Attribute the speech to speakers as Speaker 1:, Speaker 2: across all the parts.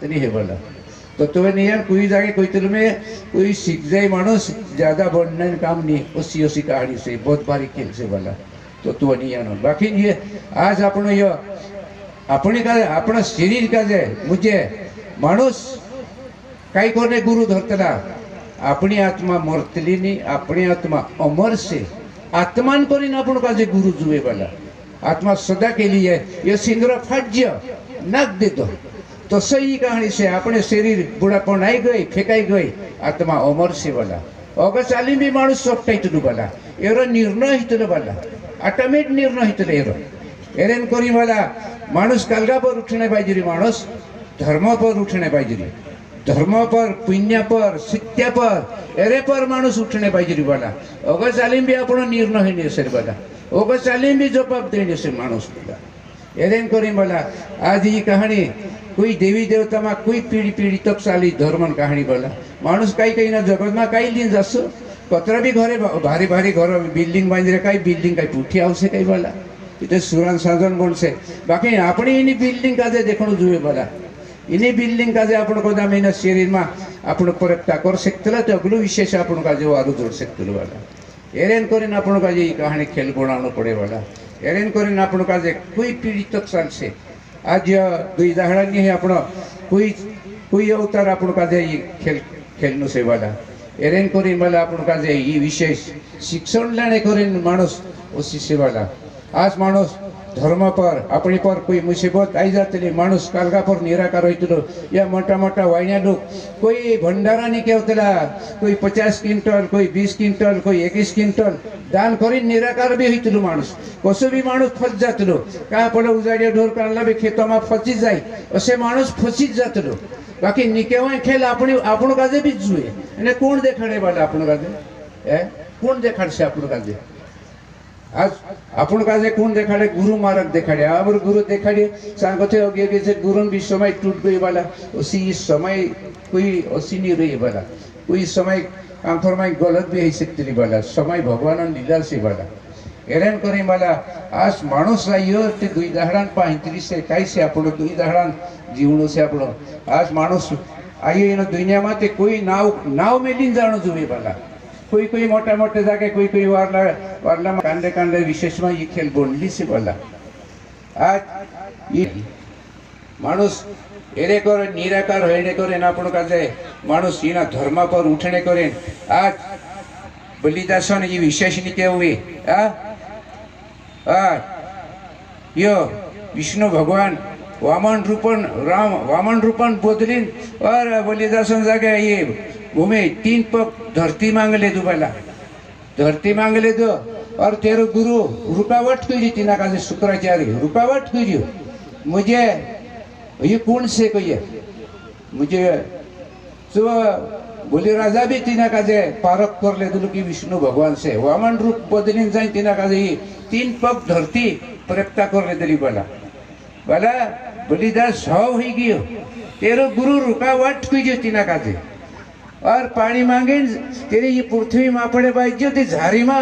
Speaker 1: नहीं है बोला तो तुम्हें नहीं यार कोई जाके कोई तुम में कोई सीख जाए मानुस ज्यादा बढ़ने काम नहीं उसी उसी कहानी से बहुत बारीक खेल से बोला तो तू नहीं आना बाकी ये आज आपण ये अपने का अपना शरीर का जे मुझे मानुस काही कोने गुरु धरतला अपनी आत्मा मरतली नहीं अपनी आत्मा अमर से आत्मान करीन आपण का जे गुरु जुए वाला आत्मा सदा के लिए ये सिंदूर फाज्य नाक दे दो तो सही कहानी से अपने शरीर बुढ़ापन आई गई फेंकाई गई आत्मा अमर से वाला अगर चाली भी मानुस सब टाइटल वाला एरो निर्णय हितल वाला ऑटोमेट निर्णय हितल एरो एरेन करी वाला मानुस कालगा पर उठने पाहिजे मानुस धर्म पर उठने पाहिजे धर्म पर पुण्य पर सत्य पर एरे पर मानुस उठने पाहिजे वाला अगर चालीम भी आपण निर्णय नहीं सर वाला अगर चालीम भी जवाब देने से मानुस वाला एरेन करी वाला आज ये कहानी कोई देवी देवता में कोई पीढ़ी पीढ़ी तक चाली धर्म कहानी बोला मानुस कहीं कहीं ना जगत में कहीं दिन जस कतरा भी घरे भारी भारी घर बिल्डिंग बांधे कहीं बिल्डिंग कहीं पुठी आवश्य कहीं बोला इतने सुरान साधन बोल से बाकी अपनी इन्हीं बिल्डिंग का देखो जुए बोला इन्हीं बिल्डिंग का आपण को दाम शरीर में आपण परक्ता कर सकते तो अगलो विशेष आपण का जो आरु जोड़ सकते बोला एरेन करीन आपण का ये कहानी खेल बनाना पड़े बोला एरेन करीन आपण का कोई पीढ़ी तक चल से आज दुई दाहड़ा है आपण कोई अवतार आपण का खेल खेलनु से वाला एरेन करीन वाला आपण का ये विशेष शिक्षण लेने करीन मानुस उसी से वाला आज मानुस धर्म पर अपनी पर कोई मुसीबत आई जाती मानुस कालगा पर निराकार होता या मोटा मोटा वाइना लोग कोई भंडारा नहीं कहला कोई 50 क्विंटल कोई 20 क्विंटल कोई 21 क्विंटल दान करी निराकार भी होता मानुस कसो भी मानुस फस जातलो क्या पड़े उजाड़िया ढोर काढला भी खेतों में फसी जाए असे मानुस फसीज जातलो बाकी निकेवा खेल आपण काजे भी जुए एने कोण देखाड़े वाला आपण काजे कोण देखाड़ से आपण काजे आज आपण काजे कौन देखाड़े गुरु मार्ग देखाड़े अब गुरु देखाड़े सांगते हो गए कि गुरु भी समय टूट गई वाला उसी समय कोई उसी नहीं रही वाला कोई समय आंखों में गलत भी हो सकती नहीं वाला समय भगवान लीला से वाला एरेन करी वाला आज मानुस आयो ते दुई दाहड़ान पाहितरी से काई से आपण दुई दाहड़ान जीवनो से आपण आज मानुस आयो इन दुनिया में ते कोई नाव मेलिन जानो जुए वाला कोई मोटा मोटे जाके कोई वारला में कांडे कांडे विशेष में ये खेल बोलली से बोला आज ये मानुस एरे करे निराकार होने करे ना आपण का मानुस इना धर्म पर उठने करे आज बलिदासन ये विशेष नहीं हुए यो विष्णु भगवान वामन रूपन बदलीन और बलिदासन जाके ये भूमि 3 पग धरती मांग ले दो पहला धरती मांग ले दो और तेरे गुरु रुकावट करी तीना का शुक्राचार्य रुकावट करी मुझे ये कौन से कोई है मुझे तो बोले राजा भी तीना का पारक कर ले दो कि विष्णु भगवान से वामन रूप बदलीन जाए तीना का 3 पग धरती प्रप्ता कर ले दिली बोला बलिदास हो गयो तेरे गुरु रुकावट करी तीना का और पानी मांगे तेरे ये पृथ्वी में पड़े बाइज्यो ते झारी में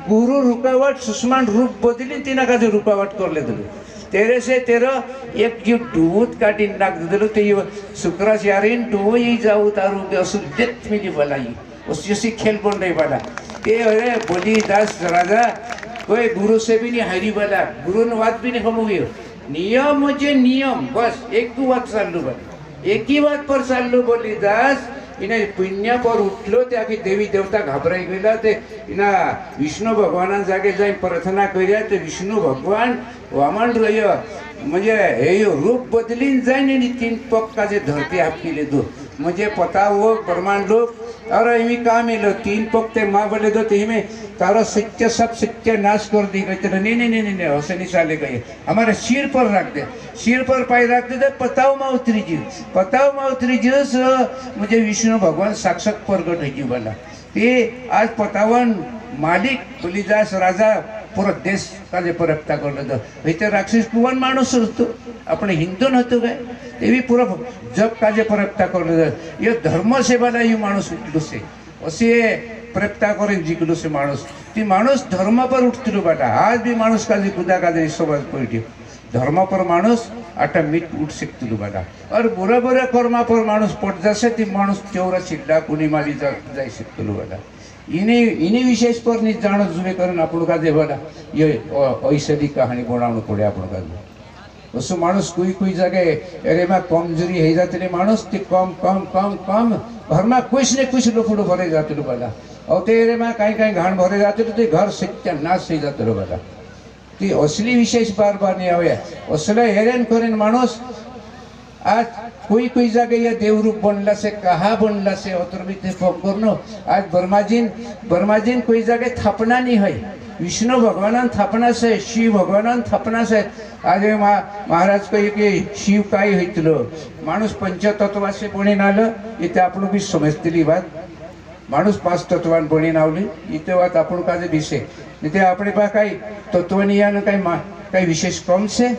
Speaker 1: गुरु रुकावट सुषमान रूप बदली तीना का जो रुकावट कर ले दिलो तेरे से तेरा एक जो दूध काटी नाक दिलो ते ये शुक्राचार्य तो ये जाऊ तारू के असुद्धित मिली वाला ये उसी खेल बन रही वाला ये अरे बलिदास राजा कोई गुरु से भी नहीं हारी वाला गुरु ने बात भी नहीं हम हुई नियम मुझे नियम बस एक ही बात चालू बस एक ही बात पर चालू बलिदास इन्हें पुण्य पर उठलो त्या की देवी देवता घाबराई गया ते इना विष्णु भगवान जागे जाए प्रार्थना करिया ते विष्णु भगवान वामन रह्यो म्हणजे हे रूप बदलीन जाए 3 पग का जे धरती आपकी ले दो मुझे पता वो ब्रह्मांड लोग और इमी काम मिलो 3 पग ते माँ बोले दो ते में तारा सत्य सब सत्य नाश कर दी गई तेरा नहीं ऐसे नहीं चाले गए हमारे सिर पर रख दे सिर पर पाई रख दे पताओ में उतरी जी मुझे विष्णु भगवान साक्षात प्रगट है बोला ये आज पतावन मालिक बलिदास राजा पूरा देश का जे परप्ता कर तो राक्षस कुवन मानुस होतो अपने हिंदू नतो काय ते भी पूरा जग का जे परप्ता कर ये धर्म सेवाला ये मानुस उठलो से असे परप्ता करें जिंकलो से मानुस ती मानुस धर्म पर उठतो बाटा आज भी मानुस का जे खुदा का जे समाज पडतो धर्म पर माणूस आता मीट उठ शकतो बाला और बुरा बुरा कर्मा पर माणूस पट जसे ती माणूस चौरा चिड्डा कुणी माली जाई शकतो बाला इनी विशेष पर नहीं जानो जुए करन आपण का दे बाला ये ऐसली कहानी बनाउनु पड़े आपण का उसो माणूस कोई जगह अरे में कमजोरी है जाते माणूस ते कम कम कम कम घर में कुछ ने कुछ लोफड़ो भरे जाते बाला और तेरे में कहीं कहीं घाण भरे जाते तो घर सत्यानाश हो जाते बाला ती असली विशेष बार बार नहीं आवे असले हेरेन करेन माणूस आज कोई जगह ये देवरूप बनला से कहा बनला से अतर भी ते करनो आज बर्माजीन कोई जगह थापना नहीं है विष्णु भगवान थापना से शिव भगवान थापना से आज महाराज कही कि शिव काय होइतलो माणूस पंचतत्वा से बणीन आलं इथे आपण भी समजतली बात माणूस पांच तत्वान बणीन आवली इथे बात आपण का विषय इथे अपने पा काही तत्वनियान काही विशेष कम से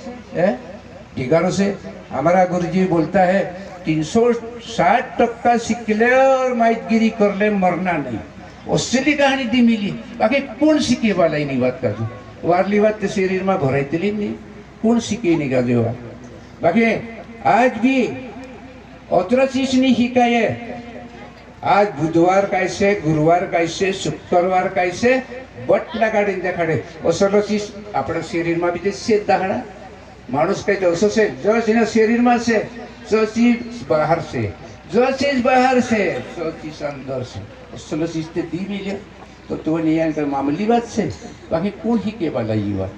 Speaker 1: ठिकानों से हमारा गुरुजी बोलता है 360% सीखले और माइतगिरी कर ले मरना नहीं असली कहानी दी मिली बाकी कौन सीखे वाला ही नहीं बात कर वारली बात तो शरीर में भराई नहीं कौन सीखे नहीं का जो बाकी आज भी अतर चीज नहीं शिकाए आज बुधवार कैसे गुरुवार कैसे शुक्रवार कैसे बटला काढीन देखाडे असलो चीज अपना शरीर में भी से दहाड़ा मानुष कहते असो से जो चीज शरीर में से जो चीज बाहर से जो चीज बाहर से जो चीज अंदर से असलो चीज ते दी मिले तो नहीं आकर मामूली बात से बाकी कौन ही के वाला ये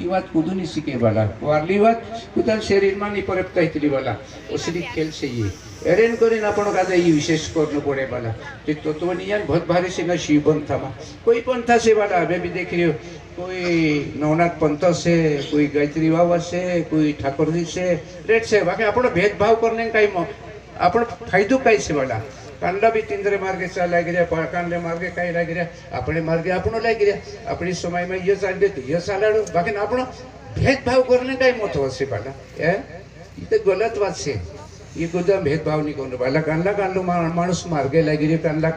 Speaker 1: बात खुद नहीं सीखे वाला वारली बात खुद शरीर में नहीं पर्याप्त हितली वाला असली खेल से ये एरेन करीन आपण का ये विशेष करने पड़े वाला तो तत्वनियान बहुत भारी से ना शिव पंथा में कोई पंथा से वाला मैं भी देख रही हूँ कोई नवनाथ पंथ से कोई गायत्री बाबा से कोई ठाकुर जी से रेट से बाकी आपण भेदभाव करने का आपण फायदो काय से वाला कांडा भी तिंद्रे मार्गे चा लाग गया कांडे मार्गे काय लाग गया अपने मार्गे आपण लाग गया अपनी समय में ये चाल दे ये चालाड़ो बाकी आपण भेदभाव करने का महत्व से वाला ये गलत बात से ये गोदाम भेदभाव नहीं करने वाला कांडला कांडलो माणूस मार्गे लागी रे कांडला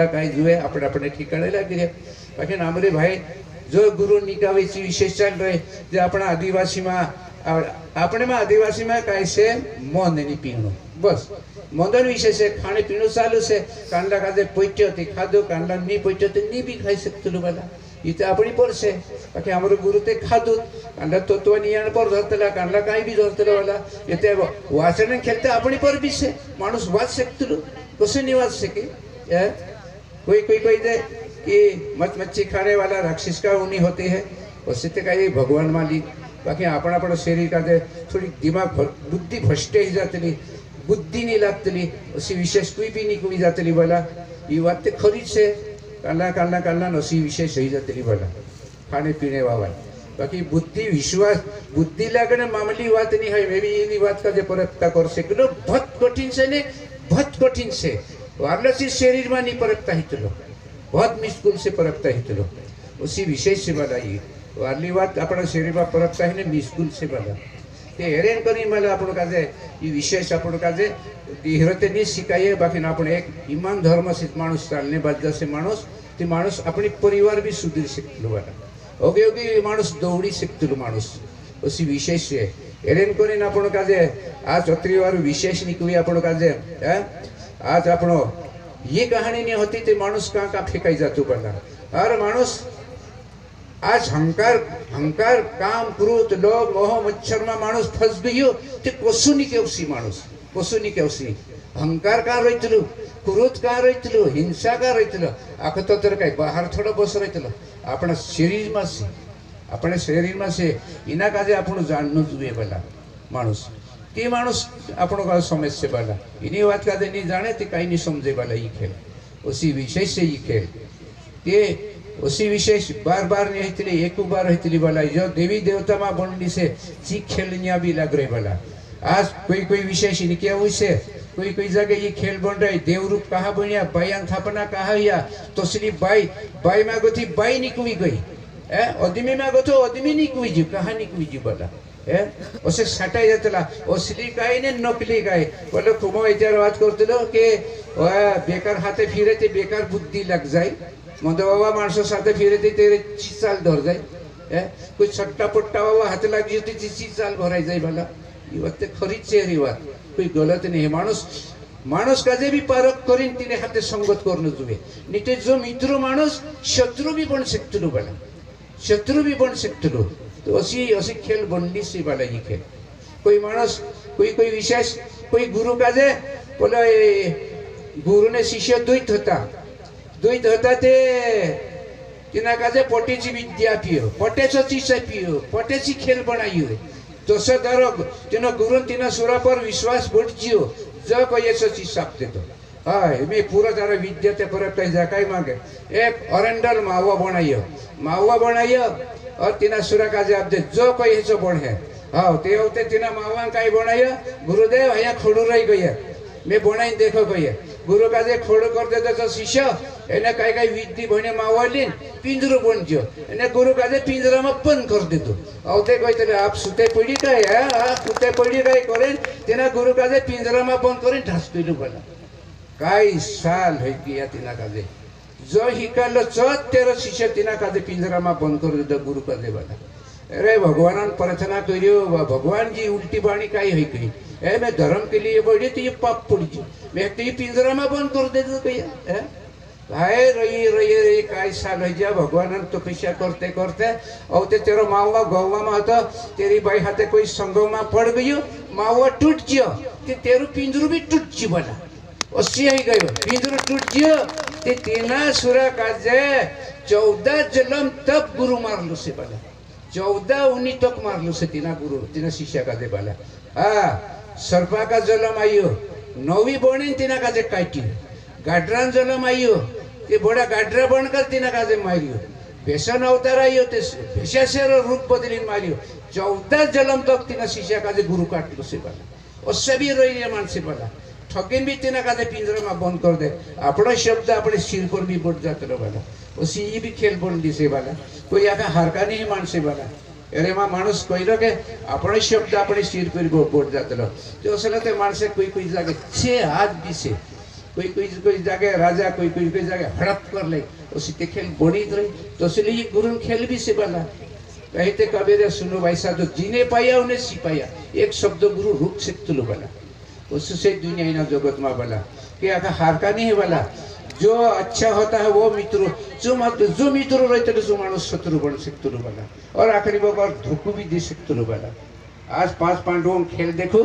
Speaker 1: काय जुए आपण अपने ठिकाणे लागी रे बाकी नामरे भाई जो गुरु निकावेची विशेष चाल रहे जे अपना आदिवासी में अपने में आदिवासी में कैसे मन नहीं पीणो बस मदन विशेष है खाने पीणो चालू से कांडला का पैट्य होती खादो कांडला नहीं पैट्य होती नहीं भी खाई सकते वाला इथे अपनी पर से बाकी हमारे गुरु ते खादो कांडला तत्व नियन पर धरतला कांडला काही भी धरतला वाला इथे वाचन खेलते अपनी पर भी से माणूस वाच सकते कसे नहीं वाच सके कोई दे कि मच्छी खाने वाला राक्षस का उन्हीं होते हैं उससे तो कहीं भगवान माली बाकी अपना शरीर का दे थोड़ी दिमाग बुद्धि फस्टे ही जातली बुद्धि नहीं लागतली अशी विशेष कोई भी नहीं कोई जातली बोला ये बात तो खरी से कालना नसी विशेष ही जातली बोला खाने पीने वाला बाकी बुद्धि विश्वास बुद्धि लगने मामूली बात नहीं है मैं भी ये बात का जो परखता कर सके बहुत कठिन से नहीं बहुत कठिन से वारला चीज शरीर में नहीं परखता ही चलो बहुत मुश्किल से परखता ही चलो उसी विशेष से बोला ये वारली बात अपना शरीर में परखता ही नहीं मुश्किल से बोला ते हेरेन करी मला आपण का ये विशेष आपण का धीरते नहीं शिकाये बाकी आपण एक ईमान धर्म से माणूस चालने बाद से माणूस ते माणूस अपनी परिवार भी सुधीर सकतो वाला ओके ओके माणूस दौड़ी सकतो माणूस उसी विशेष से हेरेन करीन आपण का आज अत्रिवार विशेष निकवी आपण का आज आपण ये कहानी नहीं होती तो माणूस कहाँ फेंकाई जातो बना और माणूस आज हंकार काम क्रोध लोभ मोह मच्छर में माणूस फंस गयो ते कसुनी केवसी माणूस कसुनी केवसी हंकार का रहितलो क्रोध का रहितलो हिंसा का रहितलो आखो तो काय बाहर थोड़ा बस रहितलो अपना शरीर में से इना काजे आपण जाननो जुए बला माणूस ते माणूस आपण का समझ से बला इनी बात का नहीं जाने ते कहीं नहीं समझे बला ये खेल उसी विशेष से ये खेल ते उसी विशेष बार बार नहीं होती एक बार होती बोला जो देवी देवता माँ बनली से ची खेलनिया भी लग रहे बोला आज कोई विशेष इनके वैसे कोई जगह ये खेल बन रही देवरूप कहाँ बनिया बायान थापना कहा या तोसली बाई मांगो थी बाई निकवी गई अदमी मांगो तो अदमी निकवी जी कहाँ निकवी जी बोला उसे सटाई जातला असली काय ने नकली काय बोले खूब यार बात करते कि बेकार हाथे फिरे ते बेकार बुद्धि लग जाए मद बाबा माणसों साथे फिरे ते तेरे चाल धर जाए कोई छट्टा पट्टा बाबा हाथ लागी होती तिची चाल भराई जाई भला इवते खरीच छे रे बात कोई गलत नहीं माणूस माणूस काजे भी पारक करीन तिने हाते संगत करणं जुवे निते जो मित्र माणूस शत्रु भी बन शकतो भला शत्रु भी बन शकतो तो अशी अशी खेल बनली सी भला ही खेल कोई माणूस कोई विशेष कोई गुरु काजे बोला गुरु ने शिष्य द्वैत होता ते तिना काजे पटेची विद्या पियो पटेचो चिसा पियो पटेची खेल बनाइयो तसं दारो तिना गुरु तिना सुरा पर विश्वास बढ़जियो ज कयसो चिसा देतो हाय मैं पूरा तारा विद्या ते पर कहीं जाकाई मांगे एक अरेंडल मावा बनाइयो और तिना सुरा काजे आप दे जो कयसो बन है हाँ ते होते तिना मावा काई बनाइयो गुरुदेव आया खोड़ू रही गया मैं बनाई देखो गया गुरु काजे खोड़ कर देता तो शिष्य एने काय विद्या बने मावालीन पिंजरो बनजो एने गुरु काजे पिंजरा में बंद कर देतो औते कहते आप सुते पड़ी काय आप सुते पड़ी काय करें तिना गुरु काजे पिंजरा में बंद करें ढास दिलु बला काय साल है किया तिना काजे जो हिकालो चत तेरो शिष्य तिना काजे पिंजरा में बंद कर देतो गुरु काजे बला अरे भगवान प्रार्थना करियो भगवान जी उल्टी बाणी काय है कही ए मैं धर्म के लिए बढ़ी तो ये पाप पड़ी मैं तो ये पिंजरा में बंद कर देता भैया हाय रही काय साल है जा भगवान तपस्या करते करते और ते तेरा मावा गौवा में होता तेरी भाई हाथे कोई संगम में पड़ गई मावा टूट जियो ते तेरू पिंजरू भी टूट जी बना अस्सी ही गयो पिंजरू टूट जियो ते तीना सुरा काजे 14 जन्म तब गुरु मारलो से बना 14 उन्हीं तक मारलो से तीना गुरु तीना शिष्य का दे बाला सर्पा का जलम आयो 9वीं बने तीना काजे काटी गाड्रान जलम आयो ते बड़ा गाड्रा बनकर तीना काजे मारियो बेसन अवतार आयो ते बेशासेर रूप बदली मारियो 14 जलम तक तीना शिष्य काजे गुरु काटलो से बाला और सभी रही मान से बाला ठगिन भी तीना काजे पिंजरा में बंद कर दे अपना शब्द अपने सिर पर भी बढ़ जाते लो बाला उसी ये भी खेल बनली से बाला कोई आका हरका नहीं मान से बाला अरे माँ मानुस कहलो के अपने शब्द अपने सिर पर बोट जाते लो तो असल ते मानसे कोई जागे 6 हाथ भी से कोई जागे राजा कोई जागे हड़प कर ले उसी ते खेल बनी रही तो इसलिए ये गुरु खेल भी से बना कहते कबीर सुनो भाई साहब जो जिन्हें पाया उन्हें सिपाया एक शब्द गुरु रूप से तुलो बना उससे दुनिया इना जगत में बना कि आका हार का नहीं है बना जो अच्छा होता है वो मित्र जो मित्र रहते हैं जो मानुष शत्रु बन सकते बना और आखिरी बार धोखू भी दे सकते बना आज 5 पांडवों खेल देखो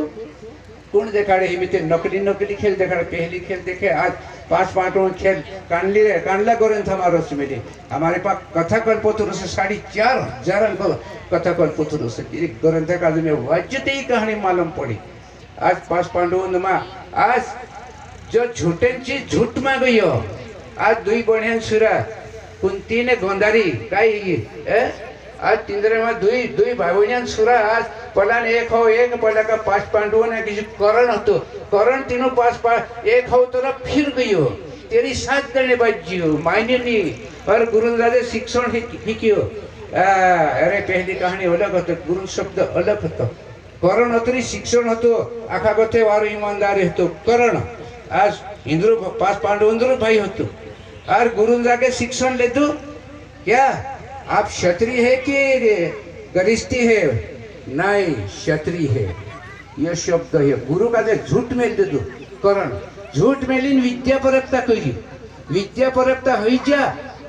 Speaker 1: कौन देखा रहे नकली खेल देखा पहली खेल देखे आज 5 पांडवों खेल कानला ग्रंथ हमारे में हमारे पास कथा कल्पतरु से 4,500 कथा कल्पतरु से ग्रंथ का में वाज्यते ही कहानी मालूम पड़ी आज 5 पांडवों में आज जो झूठे चीज झूठ में गई हो आज 2 बढ़िया सुरा कुंती ने गोंदारी काई आज तिंद्रे में 2 भाई सुरा आज पलान एक हो एक पला का 5 पांडवों ने किसी करण हो करण तीनों 5 एक हो तो फिर गई हो तेरी साथ करने बाजी हो मायने नहीं और गुरु दादे शिक्षण हिकियो अरे पहली कहानी अलग होती गुरु शब्द अलग होता करण होती शिक्षण हो आखा गथे वारो ईमानदारी हो करण आज इंद्र 5 पांडव इंद्र भाई हो और गुरु जाके शिक्षण ले दो क्या आप क्षत्रिय है कि गरिष्ठी है नहीं क्षत्रिय है यह शब्द है गुरु का झूठ मेल दे दो करण झूठ मेलिन विद्या परकता करी विद्या परकता हुई जा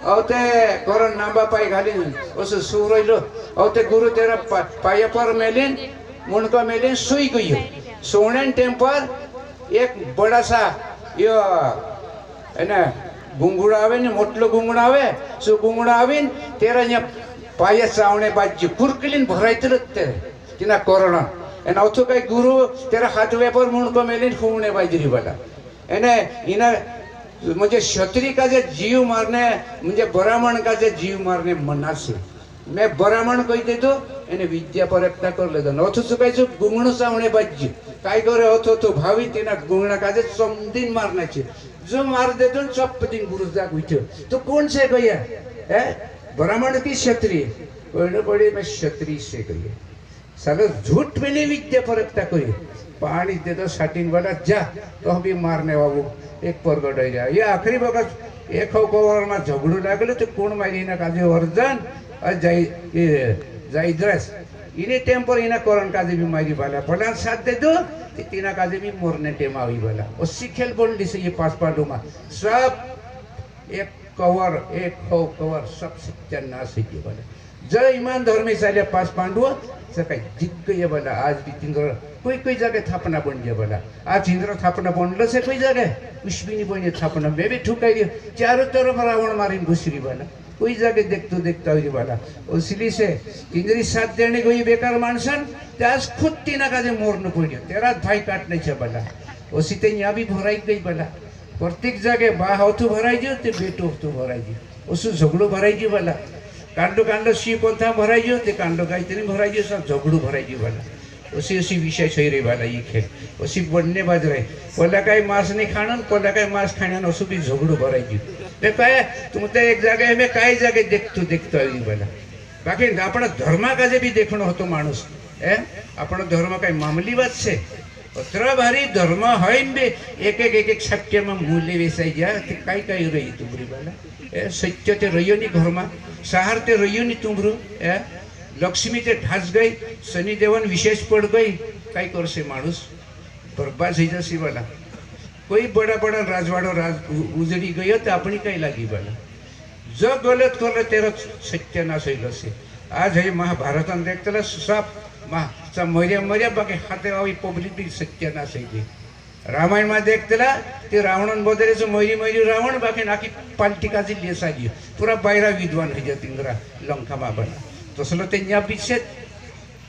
Speaker 1: और ते करण नाबा पाई घालिन उस सूरलो और ते गुरु तेरा पाया पर मेलिन मुंडका मेलिन सोई गई सोने टेम्पर एक बड़ा सा यो है ना गुंगुड़ा आवे ने मोटलो गुंगुड़ा आवे सो गुंगुड़ा आवे तेरा यहाँ पाया चावने बाजी कुरकिलिन भरायते रहते तिना कोरोना एन औथो कई गुरु तेरा हाथ वेपर मुंड को मेलिन फूमने बाजी रिबाला एने इना मुझे क्षत्रिय का जे जीव मारने मुझे ब्राह्मण का जे जीव मारने मना से मैं ब्राह्मण कही दे तो एने विद्या परकता कर ले दो औथो कई जो गुंगुण चावने बाजी काय करे औथो तो भावी तिना गुंगुणा का जे समदिन मारना चाहिए जो मार दे तो सब दिन गुरु जाग उठो तो कौन से गया है ब्राह्मण की क्षत्रिय कोई बड़ी मैं क्षत्रिय से गई सालो झूठ में नहीं विद्या परकता करी पानी दे दो साटिंग वाला जा तो भी मारने बाबू एक प्रगट हो जाए ये आखिरी वक्त एक कवर में झगड़ू लागलो तो कौन मारी ना काजे अर्जन जाइद्रस इने टेम पर इना करन काजे भी मारी वाला पलान साथ दे दो तीना काजे भी मोरने टेम आवी वाला और सिखेल बोल दिसे ये पास पाडो में सब एक कवर सब सत्यानाश है वाला जय ईमान धर्म चाले पास पांडव सकाई जिक्क ये वाला आज भी तिंद्र कोई जगह थापना बन गया वाला आज इंद्र थापना बनल से कोई जगह कुछ भी नहीं बने थापना मैं भी ठुकाई दिया चारों तरफ रावण मारी घुसरी वाला कोई जगह देखता हुई वाला इसलिए से इंद्री साथ देने को बेकार मानसन आज खुद तीना का मोरन पड़ियो तेरा भाई काटने छे वाला उसी ते यहाँ भी भराई गई वाला प्रत्येक जगह बा हाथू भराई जो ते बेटो हाथू भराई जो उसु झगड़ो भराई जो वाला कांडो सी पंथा भराई जो ते कांडो गायत्री भराई जो सब झगड़ो भराई जो वाला उसी विषय सही रही वाला ये खेल उसी बढ़ने बाज रहे पहला कहीं मांस नहीं खाना पहला कहीं मांस खाना उसु भी झगड़ो भराई जो ते कहे तुम तो एक जगह में कई जगह देखतो वाला बाकी अपना धर्म का भी देखना हो तो मानुस अपना धर्म कहीं मामूली बात से अत्र भारी धर्म है एक सत्य में मूल्य वेसाई जा कई रही तुमरी वाला सत्य ते रहियो नहीं घर में सहार ते रहियो नहीं तुमरू लक्ष्मी ते ढास गई शनि देवन विशेष पड़ गई कई कर से मानुस बर्बाद हो जासी वाला कोई बड़ा राजवाड़ो उजड़ी गयो तो अपनी कहीं लगी वाला जो गलत कर तेरा सत्यानाश हो से आज है महाभारत देखते सब मर्या बाकी हाथे आई पब्लिक भी सत्यानाश है रामायण में देखतेला ते रावण बदले जो मरी रावण बाकी नाकी पाल्टी का ले सारी पूरा बायरा विद्वान हो जाती लंका में बना तसलो ते विषय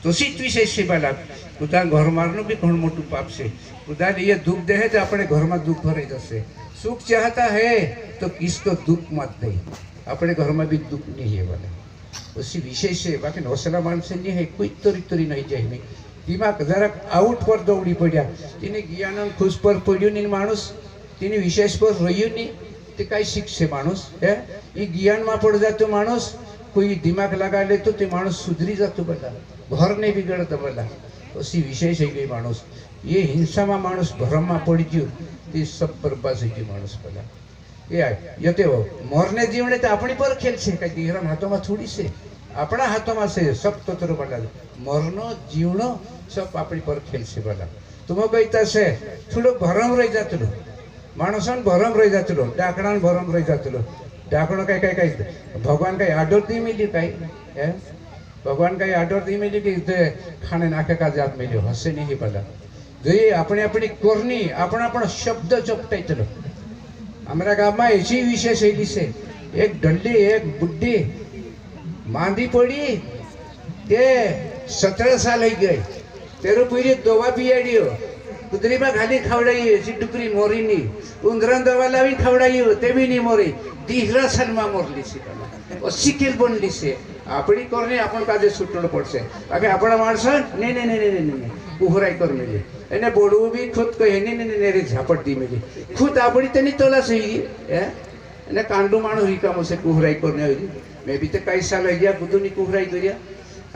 Speaker 1: तशीच विषय से बाला खुदा घर मारनो भी घण मोटू पाप से खुदा ये दुख दे है तो अपने घर में दुख भरे जैसे सुख चाहता है तो किसको दुख मत दे अपने घर में भी दुख नहीं है वाला उसी विषय से बाकी हौसला मानसे नहीं है कोई तरी नहीं जाए दिमाग जरा आउट पर दौड़ी पड़ा तिने ज्ञान खुश पर पड़ो नहीं मानुस तिने विशेष पर रही नहीं ते कई शिक्षे मानुस है ये ज्ञान में पड़ जातो मानुस कोई दिमाग लगा ले तो मानुस सुधरी जातो बोला घर नहीं बिगड़ता बोला उसी विषय से गई मानुस ये हिंसा में मानुस भरम में पड़ गयो ते सब बर्बाद हो गई मानुस बोला ये ते मरने जीवने तो अपनी पर खेल से कई दिहरा हाथों में थोड़ी से अपना हाथों में से सब तो बोला मरनो जीवनो सब अपनी पर खेल से बोला तुम कहता से थोड़ा भरम रही जात लो मानसन भरम रही जात लो डाकड़ा भरम रही जात लो डाकड़ो कहीं भगवान कहीं आडर दी मिली कहीं भगवान कहीं आडर दी मिली कि खाने नाके का जात मिली हसे नहीं बोला जो ये अपने अपनी कोरनी अपना शब्द चपटाई चलो हमारा गाँव में ऐसी विषय शैली से एक डल्ली एक बुढ़ी मांदी पड़ी ते 17 साल हो गए तेरे पूरी दवा पियाड़ी हो कुदरी में खाली खवड़ाई सी डुकरी मोरी नहीं उंदरन दवा लावी खवड़ाई हो ते भी नहीं मोरी तीसरा साल में मोरली सी और सिकेल बनली से अपनी करने अपन काजे सुटड़ पड़से बाकी अपना मानस नहीं कुहराई कर मिली एने बोड़ू भी खुद कहे नहीं झापट दी मिली खुद अपनी तेनी तोला सही एने कांडू मानो रिकामो से कुहराई करने हुई मैं भी तो कई साल हो गया खुद नहीं कुहराई करिया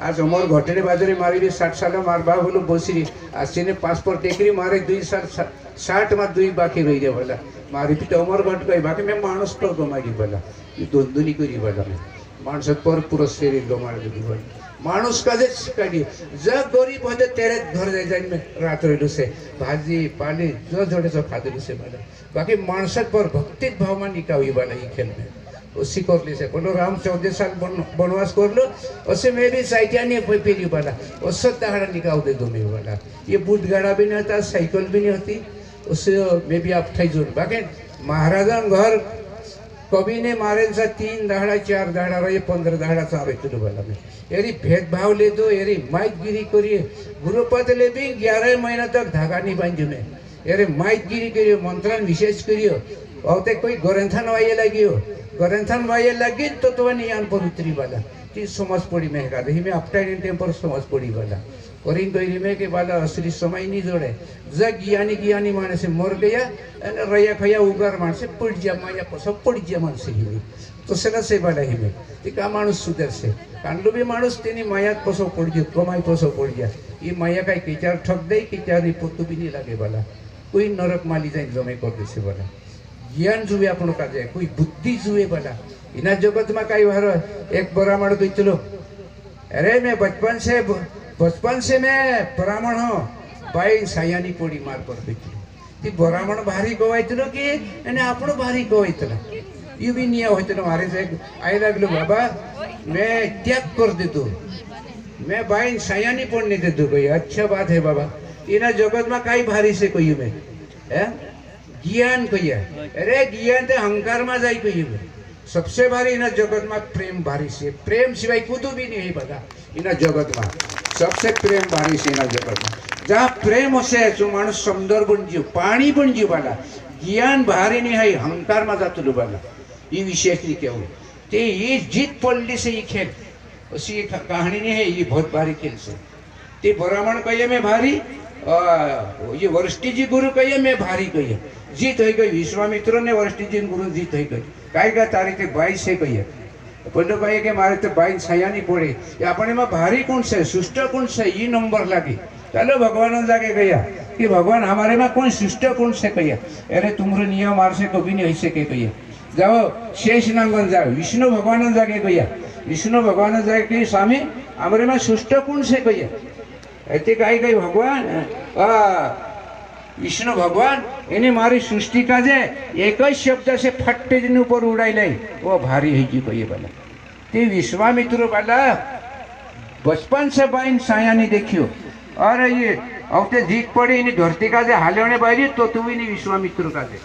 Speaker 1: आज अमर घटने बाजारे मारी 60 साल मारबा बोलो बसी आज से पासपोर्ट टेकरी मारे 2 साल 60 में 2 बाकी रही गया बोला मारी भी तो अमर घट गई बाकी मैं मानस पर गमारी बोला ये दोंदुनी करी बोला मैं मानस पर पूरा शरीर गमार दी बोला मानुस का जब गरीब होते तेरे घर जाए में रात रही से भाजी पानी जो जोड़े सब खाते से बोला बाकी मानस पर भक्ति भाव में निका हुई वाला ये खेल में उसी कर ली से बोलो राम 14 साल बनवास कर लो उससे मैं भी साइकिल नहीं पीली वाला उससे दहाड़ा निकाल दे दो मैं वाला ये बूट गाड़ा भी नहीं होता साइकिल भी नहीं होती उससे मैं भी आप ठाई जोड़ बाकी महाराजा घर कभी ने मारे 3 दहाड़ा 4 दहाड़ा रही 15 दहाड़ा चाहे तुझे बोला मैं यदि भेदभाव ले दो यदि माइकगिरी करिए गुरुपद ले भी 11 महीना तक धागा नहीं बांधो मैं यदि माइकगिरी करियो मंत्रण विशेष करियो और कोई गोरंथन वाये लगी हो गोरंथन वाये लगी तो नियान पर उतरी वाला कि समझ पड़ी मैं का में अपटाइन टाइम पर समझ पड़ी वाला और इन कोई में के वाला असली समय नहीं जोड़े जग ज्ञानी माने से मर गया रैया खैया उगार मान से पड़ जा माया पसो पड़ जा मन से ही तो सला से वाला ही में का मानुस सुधर से कांडो भी मानुस तेनी माया पसो पड़ गया कमाई पसो पड़ गया ये माया का किचार ठग दे किचार पुतु भी नहीं लगे वाला कोई नरक माली जाए जमे कर दे वाला ज्ञान जुए आपण काजे कोई बुद्धि जुए बला इना जगत में कई बार एक ब्राह्मण कहते अरे मैं बचपन से मैं ब्राह्मण हूँ बाई सायानी पोड़ी मार पर कहती ब्राह्मण भारी कहवायतलो कि आपण भारी कहवायतला ये भी निया होते मारे से आई लगलो बाबा मैं त्याग कर दे तू मैं बाई सायानी पढ़ने दे दू कोई अच्छा बात है बाबा इना जगत में कई भारी से कोई मैं ज्ञान कहिए अरे ज्ञान तो अहंकार में जाए कहिए मैं सबसे भारी इना जगत में प्रेम भारी से प्रेम सिवाय कुछ भी नहीं बता इना जगत में सबसे प्रेम भारी से इना जगत में जहाँ प्रेम से जो मानुष सुंदर बन जीव पानी बन जीव वाला ज्ञान भारी नहीं है अहंकार में जात वाला ये विशेष नहीं क्या ते ये जीत पड़ने से ये खेल उसी कहानी नहीं है ये बहुत भारी खेल से ते ब्राह्मण कहिए मैं भारी ये वरिष्ठ जी गुरु कहिए मैं भारी कहिए जीत हो गई विश्वामित्र ने वरिष्ठ जी गुरु जीत हो गई काय का तारीख 22 से कहिए बोलो कहिए कि मारे तो 22 छाया नहीं पड़े ये अपने में भारी कौन से सुष्ट कौन से ये नंबर लगी चलो भगवान जाके कहिया कि भगवान हमारे में कौन सुष्ट कौन से कहिए अरे तुम्हारे नियम मार से कभी नहीं ऐसे के कहिए जाओ शेष नांगन जाओ विष्णु भगवान जाके कहिया विष्णु भगवान जाके कि स्वामी हमारे में सुष्ट कौन से कहिए ऐसे कहीं कहीं भगवान विष्णु भगवान इन्हें मारी सृष्टि का जे एक ही शब्द से फट्टे दिन ऊपर उड़ाई लाई वो भारी है जी कहिए वाला ते विश्वामित्र वाला बचपन से बाइन साया नहीं देखियो और ये अब जीत पड़ी इन्हें धरती का जे हाले बाहरी तो तू भी नहीं विश्वामित्र का जे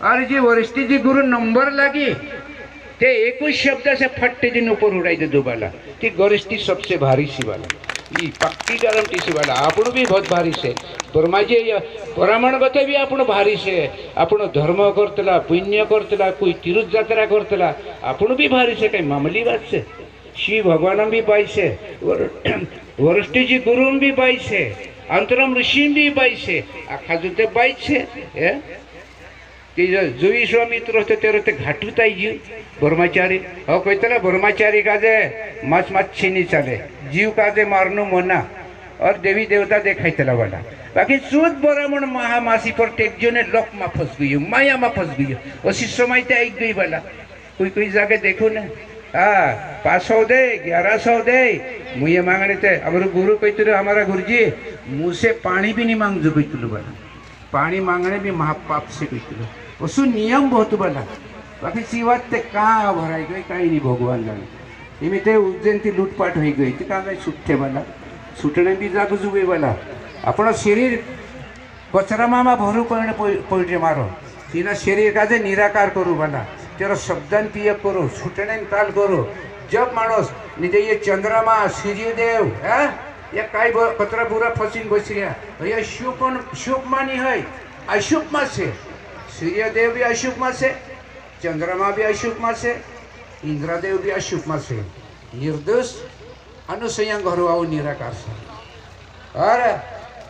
Speaker 1: और जी वरिष्ठ जी गुरु नंबर लगी ते एक ही शब्द से फट्टे दिन ऊपर उड़ाई दे दो वाला कि गरिष्ठी सबसे भारी सी वाला ये पक्की गारंटी से वाला आपण भी बहुत भारी से ब्रह्मा जी ब्राह्मण गते भी आपण भारी से आपण धर्म करतला पुण्य करतला कोई तीर्थ यात्रा करतला आपण भी भारी से कहीं मामूली बात से शिव भगवान भी पाई से वरिष्ठ जी गुरु भी पाई से अंतरम ऋषि भी पाई से आखा जुते पाई से जो विश्वामित्र होते तेरे ते घाटूत आई जीव ब्रह्मचारी हो कहते ब्रह्मचारी का जे माछ मच्छी नहीं चले जीव का जे मारनो मना और देवी देवता देखाई वाला बाकी शुद्ध ब्राह्मण महामासी पर टेक ने लोक में फंस गई माया में फंस गई उसी समय आई गई वाला कोई जाके देखो ना 500 दे 1100 दे मुझे मांगने थे हमारे गुरु कहते हमारा गुरुजी मुझसे पानी भी नहीं मांग जो कहते वाला पानी मांगने भी महापाप से कहते उसु नियम बहुत बला बाकी सीवात ते कहाँ भराई गई कहीं नहीं भगवान जाने इमी ते उज्जैन थी लूटपाट हो गई तो कहाँ छुट्टे वाला छुटने भी जाग जुए वाला अपना शरीर कचरा मामा भरू पड़े मारो तीना शरीर का जे निराकार करू वाला तेरा शब्दान पिय करो छुटने ताल करो जब मानस निजे ये चंद्रमा सूर्यदेव है ये काई कचरा बुरा फसीन बच गया ये शुभ मानी है अशुभ मा से सूर्यदेव भी अशुभ मा से चंद्रमा भी अशुभ मा से इंद्रदेव भी अशुभ मा से निर्दोष अनुसया घर आओ निराकार से और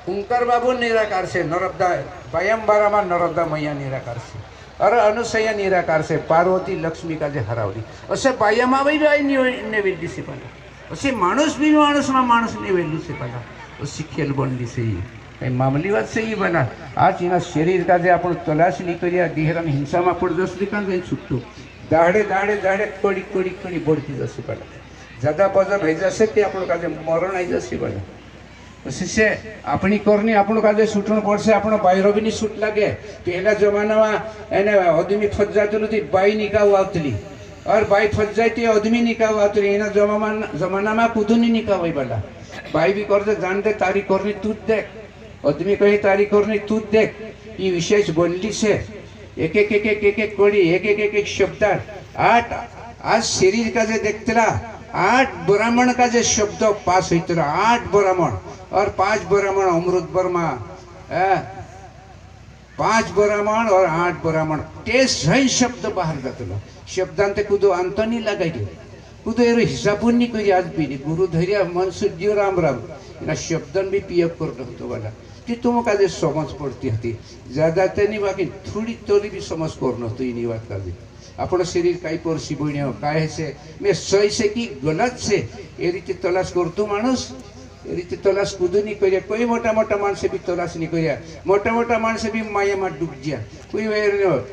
Speaker 1: कुंकर बाबू निराकार से नरदा बयम्बरा नरदा मैया निराकार से और अनुसया निराकार से पार्वती लक्ष्मी का जे हरावली असे बायमा भी नेवेली से पहला असे मानुष भी मानुष में मानुष नेवेली से पहला उसी खेल बनली से ही कहीं मामूली बात से ही बना आज इना शरीर का जे आपण तलाश नहीं करिया दिहरन हिंसा में पड़ जसली का जाई छुट्टू दाड़े दाड़े दाड़े कड़ी कड़ी कड़ी बढ़ती जसे पड़ा ज्यादा पजा भेज जसे ते आपण का जे मरण आई जसे पड़ा उसी से अपनी करनी आपण का जे छुटण पड़ से आपण बाहर भी नहीं छूट लगे पहला जमाना में एने आदमी फस जातलु थी बाई निकाह आवतली और बाई फस जाती आदमी निकाह आवतली एना जमाना में कुदू नहीं निकाह होई वाला बाई भी कर दे जान दे तारी करनी तू देख आदमी कहीं तारी करनी तू देख ये विशेष बोलली से एक एक एक एक एक एक कोड़ी एक एक एक एक शब्द 8 आज शरीर का जे देखतला 8 ब्राह्मण का जे शब्द पास होतला 8 ब्राह्मण और 5 ब्राह्मण अमृत वर्मा 5 ब्राह्मण और 8 ब्राह्मण ते सही शब्द बाहर जातलो शब्दांत कुदो अंत नहीं लगाई कुदो एरो हिसाब नहीं करी आज भी गुरु धैर्य मन सूर्य राम राम इना शब्दन भी पियप कर दो वाला कि तुम का जे समझ पड़ती थी ज्यादा ते नहीं बाकी थोड़ी तोली भी समझ करना तो इनी बात का अपन शरीर कई पर सिबुण काय से मैं सही से कि गलत से ए रीते तलाश करतो मानुष रीति तलाश कूद नहीं करिया कोई मोटा मोटा मानसे भी तलाश नहीं करिया मोटा मोटा मानसे भी माया में डूब गया कोई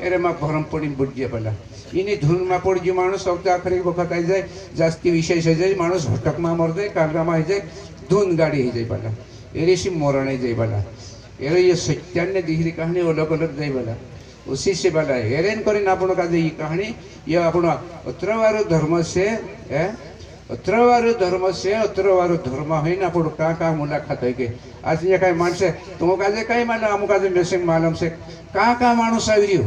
Speaker 1: एरे में भरम पड़ी बुझ गया पहला इन्हीं धुन में पड़ गया मानुस अब आखिरी वक्त आ जाए जास्ती विशेष हो जाए मानुस भटक में मर जाए कालगा में हो जाए धुन गाड़ी हो जाए पहला एरेसी मरण हो जाए पहला एरे ये सत्यान्य दिहरी कहानी अलग अलग जाए पहला उसी से बला हेरेन करें आपण का ये कहानी ये आपण अत्रवार धर्म से अत्रवार धर्म है ना आपण का मुलाकात है के आज ये काय माणसे तुम काजे काय मानला अमुक काजे मेसेंग मालूम से का माणूस आवरियो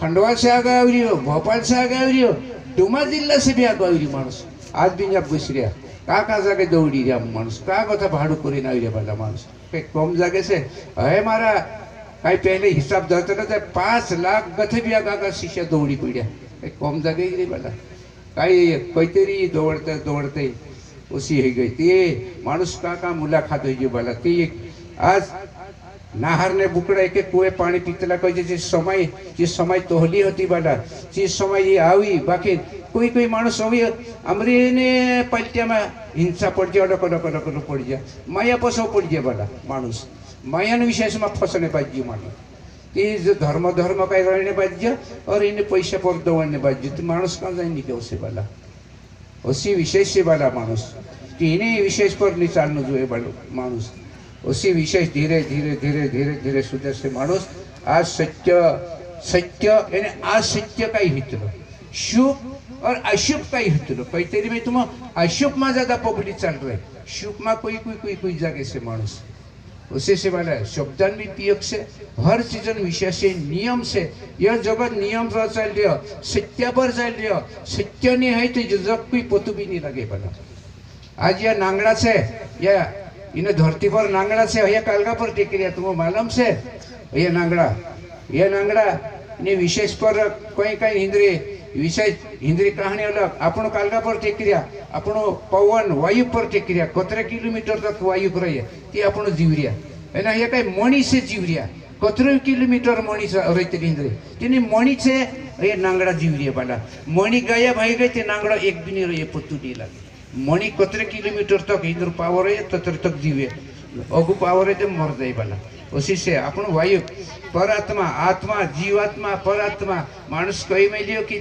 Speaker 1: खंडवा से आगे आवरियो भोपाल से आगे आवरियो डुमा जिला से भी आगे आवरियो माणूस आज भी जब घुसरिया का जागे दौड़ी रिया माणूस का कथा भाड़ू करी ना वाला माणूस कम जागे से है मारा कहीं पहले हिसाब धरते ना 5 लाख गथे भी आगा शिष्य दौड़ी पड़ा कम जगह ही वाला कहीं कोईतरी दौड़ते उसी हो गई ते मानुष का मुलाकात हो वाला ते आज नाहर ने बुकड़ा के कुएं पानी पीतला कहे जी समय तोहली होती वाला जी समय ये आई बाकी कोई मानुष अभी अमरी ने पलटिया में हिंसा पड़ जाए डको पड़ जाए माया पसो पड़ जाए वाला मानुष मायान विशेष में फसने पाहिजे माणूस ते जो धर्म काय रहने पाहिजे और इन्हें पैसे पर दौड़ने पाहिजे तो माणूस कहाँ जाएंगे क्या उसे वाला उसी विशेष से वाला माणूस कि इन्हें विशेष पर नहीं चालना जो है वाला माणूस उसी विशेष धीरे धीरे सुधर से माणूस आज सत्य यानी आज सत्य काही हितलो शुभ और अशुभ काही हितलो काहीतरी में तुम अशुभ में ज्यादा पब्लिक चल रहा है शुभ में कोई जगह से माणूस उसी से वाला है शब्दान भी पियक से हर चीजन विषय से नियम से यह जगत नियम पर चल रहा सत्य पर चल रहा सत्य नहीं है तो जग कोई पोतु भी नहीं लगे बना आज यह नांगड़ा से या इन्हें धरती पर नांगड़ा से यह कालगा पर टेक रिया तुम्हें मालूम से यह नांगड़ा ने विशेष पर कहीं हिंद्री विशेष हिंद्री कहानी अलग आपण कालगा पर टेक रिया आपण पवन वायु पर टेक रिया कतरे किलोमीटर तक वायु रही ती आपण जीवरिया है ना ये कहीं मणि से जीवरिया कतरे किलोमीटर मणि से रहते हिंद्री तिनी मणि से ये नांगड़ा जीवरिया वाला मणि गायब भाई गए ते नांगड़ा एक भी नहीं रही पत्तू नहीं लगे मणि कतरे किलोमीटर तक हिंद्र पावर है तत्र तक जीवे अगु पावर है तो मर जाए वाला उसी से अपन वायु परात्मा आत्मा जीवात्मा परात्मा मानुष कही में लियो कि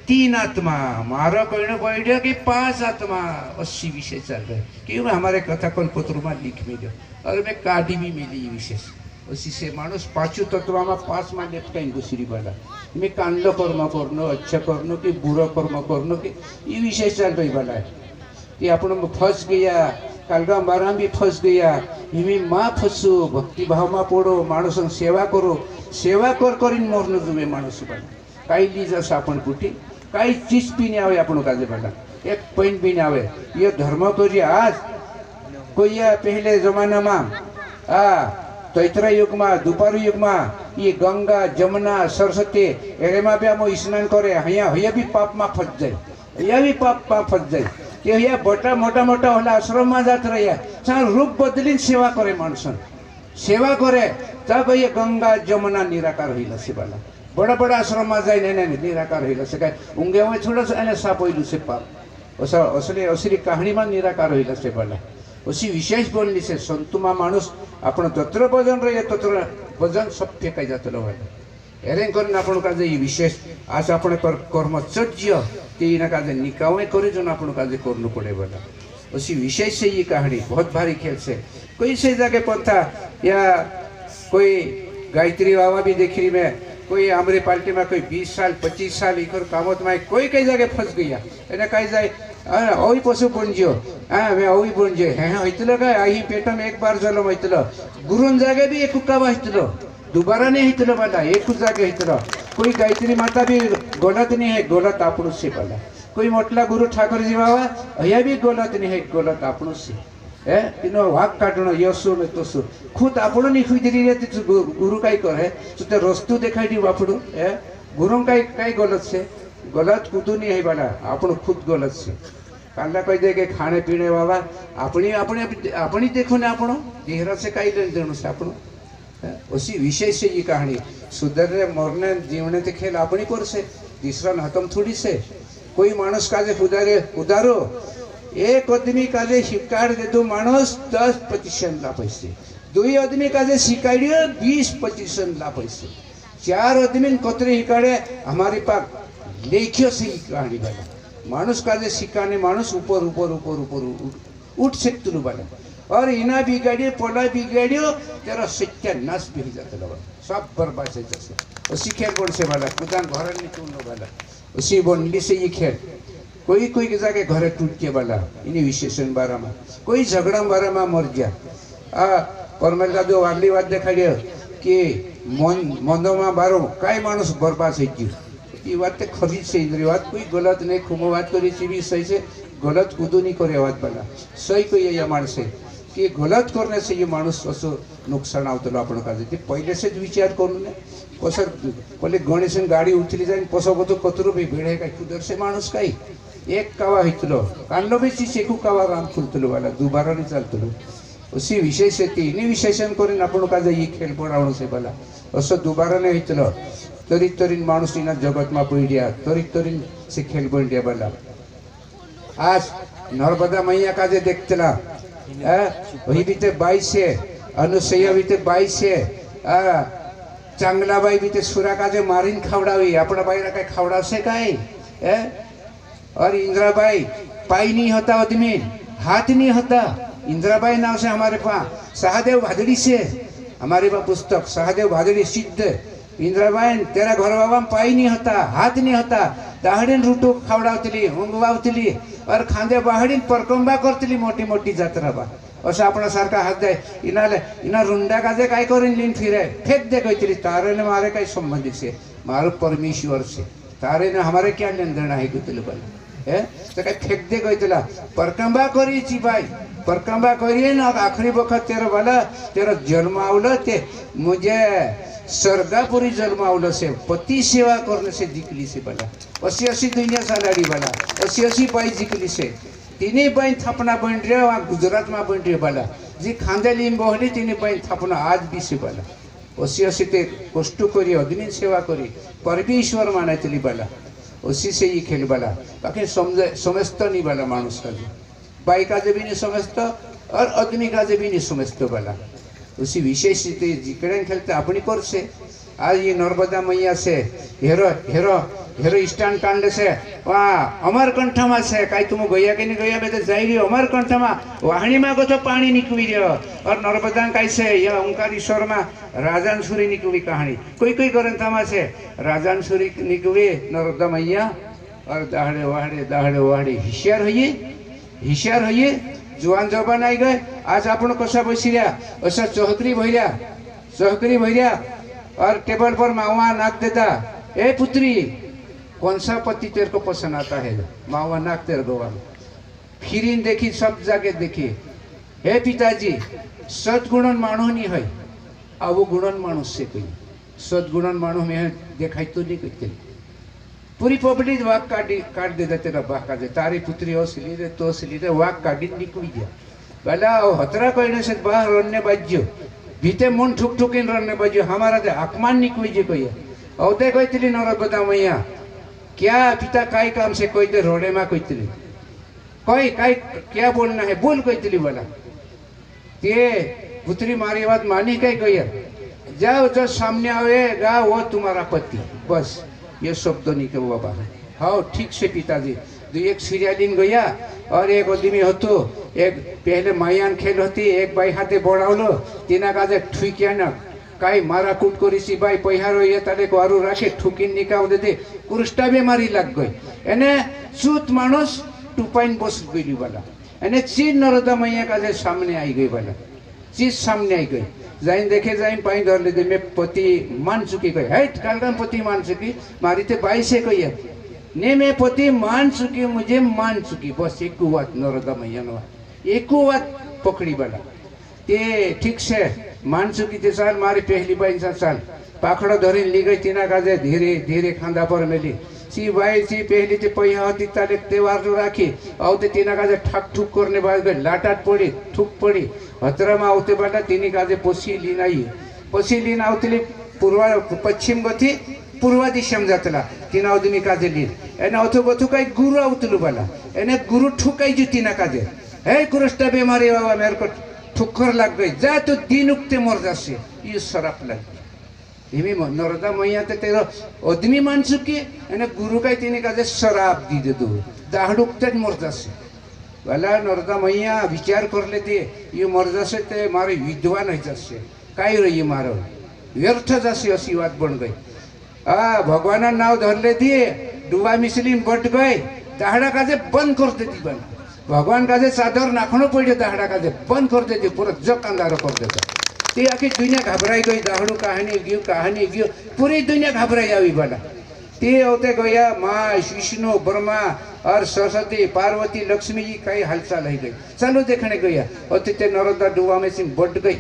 Speaker 1: 3 आत्मा मारो कहने पड़ियो कि 5 आत्मा 80 विषय चल रहे क्यों हमारे कथा कल्पतरु में लिख मिलो और मैं काटी भी मिली विशेष उसी से मानुष 5 तत्व में 5 में लेफ्ट कहीं घुसरी वाला मैं कांडो कर्म करनो अच्छा करनो कि बुरा कर्म करनो कि ये विषय चल रही वाला है कि अपन फंस गया कालगा बारा भी फंस गया हिमी माँ फंसो भक्ति भाव में पड़ो मानुष सेवा करो सेवा कर मरन जुए मानुष कहीं लीजा सापन कुटी कहीं चीज भी नहीं आवे अपन काजे वाला एक पॉइंट भी नहीं आवे ये धर्म करिए आज कोई पहले जमाना में तैतरा युग में दुपारू युग में ये गंगा जमुना सरस्वती एरे में भी हम स्नान करे हया भी पाप में फंस जाए यह भी पाप में फंस जाए कि ये बटा मोटा होला आश्रम में जात रही है रूप बदली सेवा करे मानुष सेवा करे तब ये गंगा जमुना निराकार होइला से वाला बड़ा आश्रम में जाए नहीं निराकार होइला से काय उंगे में थोड़ा सा एने साप होइलु से पाप असली कहानी में निराकार होइला से वाला उसी विशेष बोलनी से संतुमा मानुष आपण तत्र भजन रहे तत्र भजन सब फेकाई जातलो वाला एरें करें आपण काजे विशेष आज आपण कर्मचर्य तीन काजे निकावे करे जो आपण काजे करनु पड़े वाला उसी विशेष से ये कहानी बहुत भारी खेल से कोई से जगह पंथा या कोई गायत्री बाबा भी देख रही मैं कोई हमारे पार्टी में कोई 20 साल 25 साल इकर कामत में कोई कई जगह फंस गया एने कहीं जाए अवी पशु पुंजियो मैं अवी पुंजे हैं होइतलो का आई पेट में एक बार जलो होइतलो गुरुन जगह भी एक कुका होइतलो दोबारा नहीं हितलो वाला एक जगह हितलो कोई गायत्री माता भी गलत नहीं है गलत आपणु से वाला कोई मोटला गुरु ठाकुर जी बाबा यह भी गलत नहीं है गलत आपणु से तीनों वाक काटनो यसु न तसु खुद आपणु नहीं खुद रही गुरु काई करे तो रस्तु दिखाई दी बापड़ू गुरु काई गलत से गलत कुदू नहीं है वाला आपणु खुद गलत से कांदा कह दे के खाने पीने बाबा अपनी अपनी अपनी देखो ना आपणु देहरा से कई लेन देन से आपणु उसी विशेष से ये कहानी सुधरने मरने जीवने ते खेल अपनी पर से तीसरा न खत्म थोड़ी से कोई मानुष का जे उदारो एक आदमी काजे शिकाड देतो माणूस 10% ला पैसे, 2 आदमी काजे शिकाड़ियो 20% ला पैसे, 4 आदमी कोतरे हिकाड़े हमारे पास लेखियो से ही कहानी वाला माणूस काजे सिकाने माणूस ऊपर ऊपर ऊपर ऊपर उठ सकते वाला और इना बिगाड़ियो पोला बिगाड़ियो तेरा सत्यानाश भी हो जाता लगा सब बर्बाद से जैसे उसी खेल बोल से वाला कुदान घर नहीं टूटने वाला उसी बोली से ये खेल कोई कोई के जाके घर टूट के वाला इन्हीं विशेषण बारे में कोई झगड़ा बारे में मर गया परमेल का जो वाली बात देखा गया कि मंदो में बारो काय मानुस बर्बाद है क्यों ये बात खरी से इंद्रिय बात कोई गलत नहीं खूब बात करी भी सही से गलत कूदो नहीं करे बात वाला सही कोई ये मानस है कि गलत करने से ये मानुस असो नुकसान आवतलो आपण का पहले से विचार करू ने कसर पहले गणेश गाड़ी उठली जाए पशु तो कतरू भी भिड़े का कुदर से मानुस कई एक कावा हितलो कांडलो भी चेकू कावा राम खुलतलो वाला दोबारा नहीं चलतलो उसी विषय से तीन विशेषण करें आपण का ये खेल पड़ावण से वाला असो दोबारा नहीं हितलो तरीत तरीन मानुस इना जगत में पड़िया तरीत तरीन से खेल बढ़िया वाला आज नर्मदा मैया का जे देखतला वही बीते 22 से अनुसैया बीते 22 से चांगला बाई बीते सुरा का जे मारीन खावड़ावी अपना बाई का खावड़ा से काय और इंद्राबाई पाई नहीं होता आदमी हाथ नहीं होता इंद्राबाई नाम से हमारे पास सहदेव भादड़ी से हमारे पास पुस्तक सहदेव भादड़ी सिद्ध इंद्राबाई तेरा घर बाबा पाई नहीं होता हाथ नहीं होता दाहड़ीन रूटो खावड़ावतली हुंगवावतली और खांदे बाहड़ीन परकंबा करतली मोटी मोटी जात्रा बा असं आपण सारखा हात दे इना रुंडा काजे काय करीन लीन फिरे फेक दे कहतली तारे ने मारे काय संबंधित से मारो परमेश्वर से तारे ने हमारे क्या लेन देना है कहतले बोले तो काय फेक दे कहतला परकंबा करी ची भाई परकंबा करिए ना आखिरी वक्त तेरा वाला तेरा जन्म आवलं ते मुझे स्वर्गापुरी जन्म आवलं से पति सेवा करने से जिकली से बला असी असी दुनिया सालाड़ी बला असी असी पाई जिकली से तीनी बहन थापना बन रहे वहाँ गुजरात में बन रहे बला जी खांदे लीम बहली तीनी बहन थापना आज भी से बला असी असी ते कष्ट करी अग्नि सेवा करी परमेश्वर माना चली बला उसी से ये खेल बला बाकी समझता नहीं बला मानुष का बाई का भी नहीं समझता और अग्नि का भी नहीं समझता बला उसी विशेष जिकड़े खेलते अपनी पर से आज ये नर्मदा मैया से हेरो हेरो हेरो स्टैंड कांडे से वहाँ अमरकंठमा से कहीं तुम गया कि नहीं गया मैं तो जाएगी अमरकंठमा वाहनी में को तो पानी निकली रहा और नर्मदा कैसे यह ओंकारेश्वर में राजानसुरी निकली कहानी कोई कोई ग्रंथमा से राजानसुरी निकली नर्मदा मैया और दाहड़े वाहड़े हिशियार होइए जुआन जवान आई गए आज आपण कसा बसी असा चौहकरी भैया और टेबल पर मावा नाक देता ए पुत्री कौन सा पति तेरे को पसंद आता है मावा नाक तेरे गोवा फिरिन देखी सब जगह देखी हे पिताजी सदगुणन मानो नहीं है अब गुणन मानुष से कोई सदगुणन मानो में देखाई तो नहीं कहते पूरी पब्लिक वाक काट देता तेरा बाका दे तारी पुत्री असली रे तो असली रे वाक काटी निकली गया भला हतरा कहने से बाहर रन्ने बाज्यो भीते मन ठुक ठुकिन रन्ने बाज्यो हमारा दे आकमान निकली जे कोई औते कहतली नर्मदा मैया क्या पिता काय काम से कहते रोडे में कहतली कोई काय क्या बोलना है बोल कहतली बोला ते पुत्री मारी बात मानी काय कहिया जाओ जो सामने आएगा वो तुम्हारा पति बस ये शब्द नहीं के बाबा हाँ ठीक से पिताजी तो एक सीरियालीन गया और एक आदमी होतो एक पहले मायान खेल होती एक बाई हाथे बढ़ावलो तीना काजे ठुकिया ना काई मारा कूट करी सी बाई पहिहारो ये ताले को आरु राखे ठुकिन निकाव देते कुरुष्टा बीमारी लग गई एने सूत मानुस टुपाइन बस गई वाला एने चीज नर्मदा मैया काजे सामने आई गई वाला चीज सामने आई गई जाइन देखे जाइन पाई धर लेते मैं पति मान चुकी कही हैट कालगन पति मान चुकी मारी ते बाई से कही है ने मैं पति मान चुकी मुझे मान चुकी बस एक बात नर्मदा मैया नो एक बात पकड़ी वाला ते ठीक से मान चुकी थे साल मारी पहली बाई साल पाखड़ो धरी ली गई तीना काजे धीरे धीरे खांदा पर मेली सी बाई सी पहली ते पहिया होती ताले तेवार जो राखी औते तीना काजे ठक ठुक करने बाद गई लाटाट पड़ी ठुक पड़ी हतरा में आवते बाटा तीनी काजे पोसी लीन आवतली पूर्व पश्चिम गती पूर्व दिशा में जातला तीन आदमी काजे लीन એને ઓથો બથું કઈ ગુરુ આવતું બાલા એને ગુરુ ઠુકાઈ જતી ના કાજે હે કૃષ્ણ બેમારી બાબા મેરે को ठुक्कर लग गई जा तो दिन उगते मर जासे ये शराप लग हिमी नरदा मैया ते तेरो आदमी मानसु की एने गुरु काय तिने काजे शराप दी दे दो दाहड उगते मर जासे वाला नरदा मैया विचार करले ते ये मर जासे ते मारे विद्वान हो जासे काय रही मारो व्यर्थ जासे अशी बात बन गई भगवान नाव धरले दिए डुबा मिसली बट गए दाहड़ा काजे बंद कर देती बन भगवान काजे चादर नाखणो पड़े दाहड़ा काजे बंद कर देती पूरा जग अंधारो कर देता ते आखी दुनिया घबराई गई दाहड़ू कहानी गयो पूरी दुनिया घबराई आई वाला ते होते गया माँ विष्णु ब्रह्मा और सरस्वती पार्वती लक्ष्मी जी कई हालचाल है गई चलो देखने गया और ते नरदा डुबा में सिंह बट गई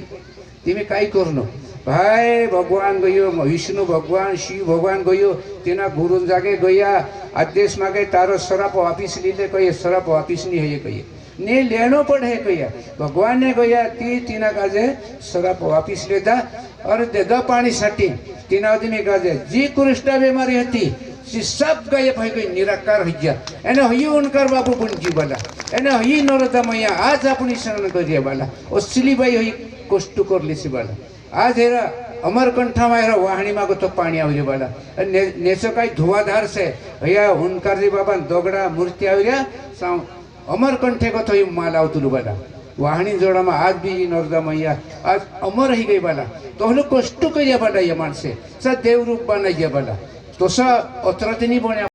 Speaker 1: तिमी कई करनो भाई भगवान गयो विष्णु भगवान शिव भगवान गयो तेना गुरु जागे गया आदेश मागे तारो शराप वापिस लीले कहिए शराप वापिस नहीं है कहिए ने लेनो पड़े कहिए भगवान ने गया तीना काजे शराप वापिस लेता और देदा पानी साटी तीना आदमी काजे जी कृष्ण बीमारी हती सब गए भाई गई निराकार हो गया एने हई उनकर बाबू बनजी वाला एने हई नरदा मैया आज अपनी शरण करिए वाला और सिली भाई हई कष्ट कर ली वाला आज हेरा अमरकंठा में हेरा वाहनी मागो तो पानी आवरे वाला नेसो कई धुआधार से भैया हुनकर जी बाबा दोगड़ा मूर्ति आवरिया अमरकंठे को तो माल आवतुलु वाला वाहनी जोड़ा में आज भी नरदा मैया आज अमर ही गई वाला तो हम लोग कष्ट करिया वाला ये मानसे सा देव रूप बनाइया वाला तो सा अत्रतनी बने